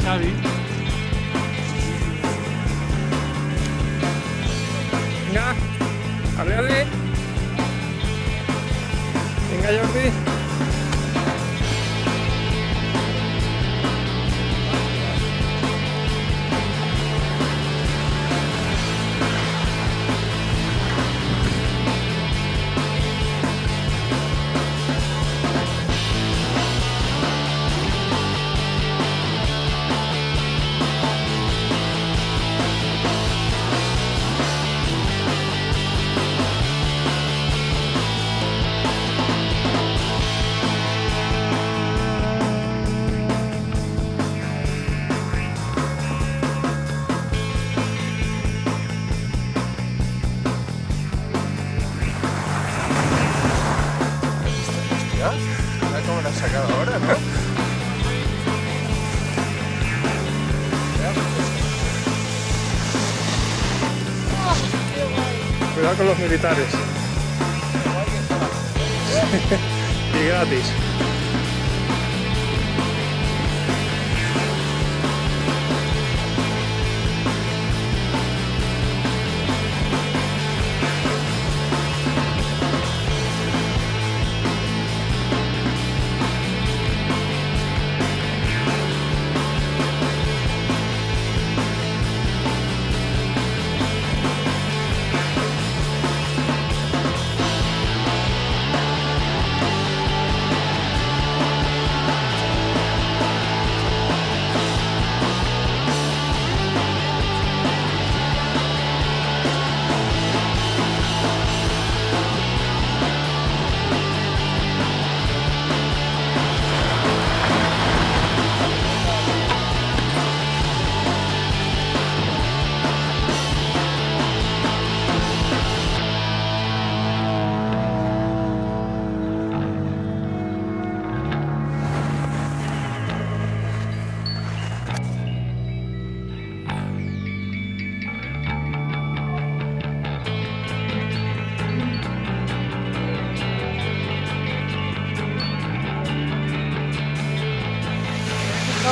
Xavi. Venga, arreale. Venga, Jordi. ¿Cómo la has sacado ahora, no? Cuidado con los militares. Y gratis.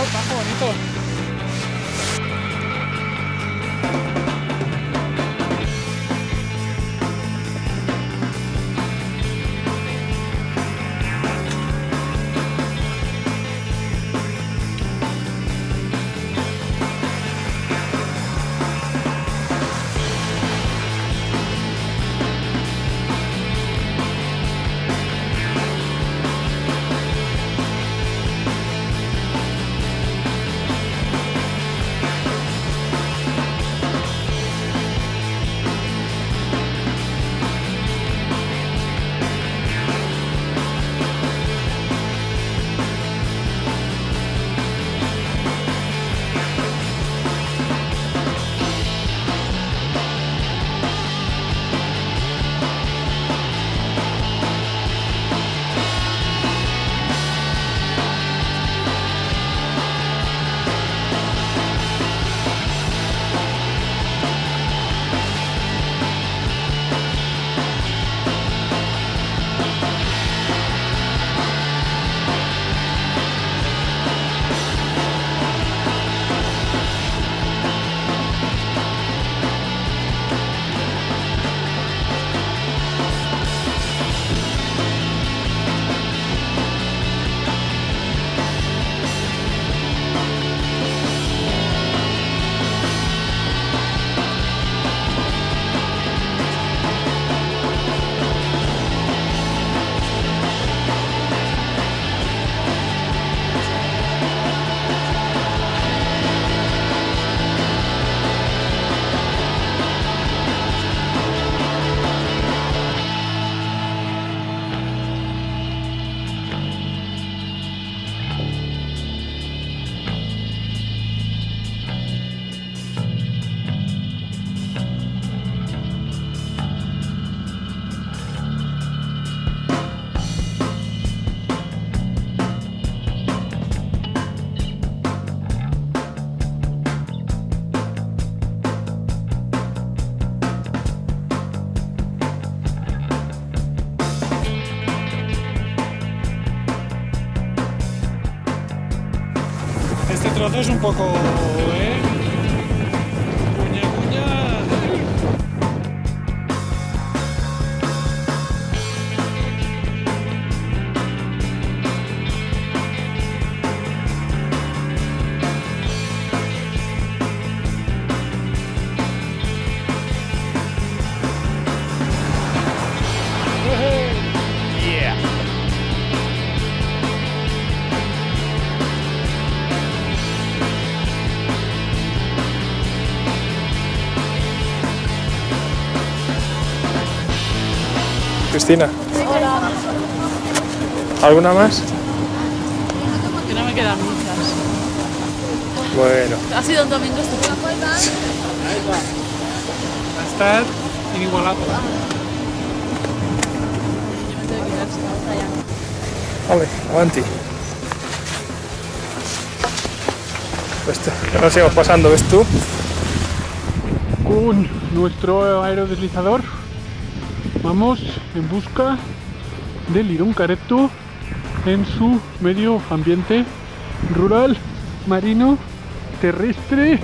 Está bonito. Este trozo es un poco, cuña, cuña. Cristina. Hola. ¿Alguna más? Que no me quedan muchas. Bueno. Ha sido un domingo estupendo. Va a estar inigualable. Yo me tengo que quitar esta ya. Vale, avanti. Pues ya nos sigamos pasando, ¿ves tú? Con nuestro aerodeslizador vamos en busca del lirón careto en su medio ambiente rural, marino, terrestre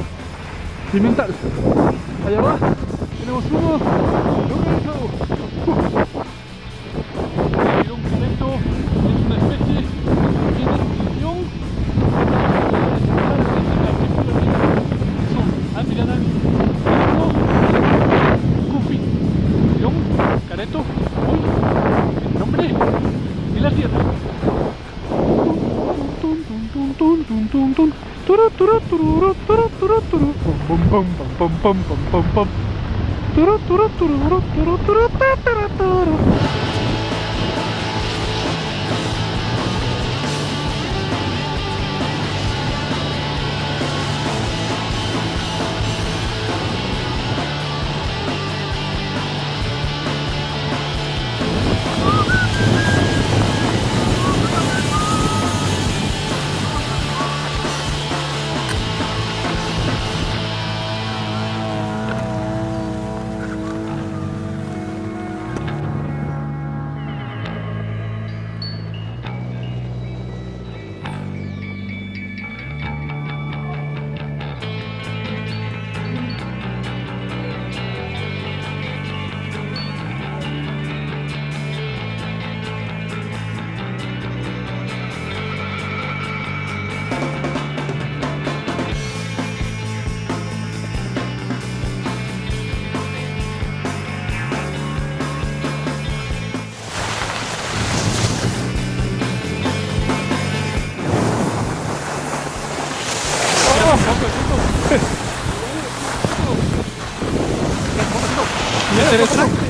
y mental. Allá va, tenemos uno localizado. El lirón careto es una especie en extinción. Son Admiral Cufi, lirón careto, hoy el nombre de la tierra. Interesante.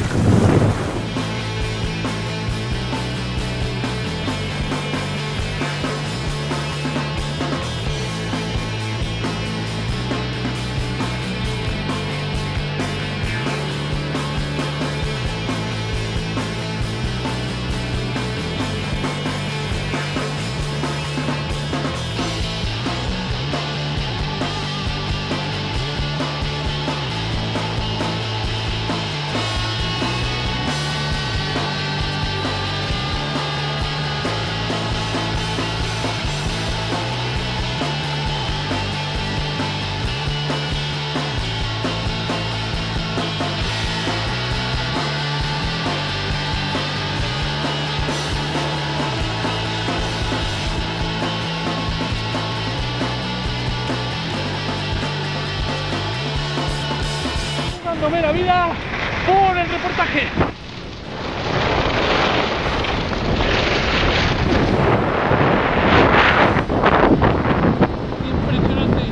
Dándome la vida por el reportaje. Impresionante,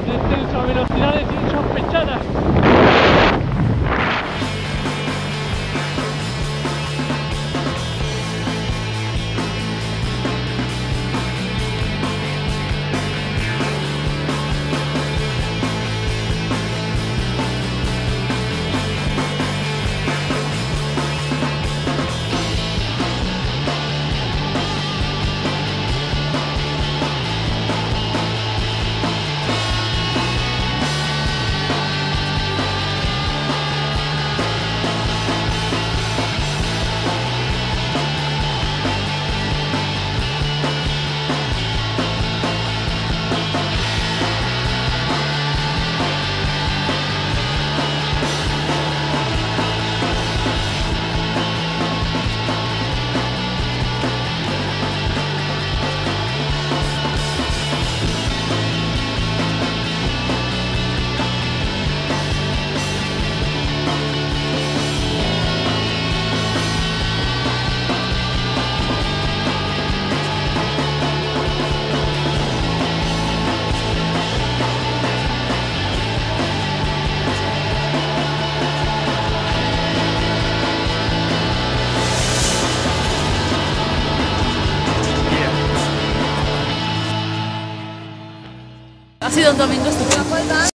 descenso a velocidades insospechadas. Ha sido un domingo estupendo.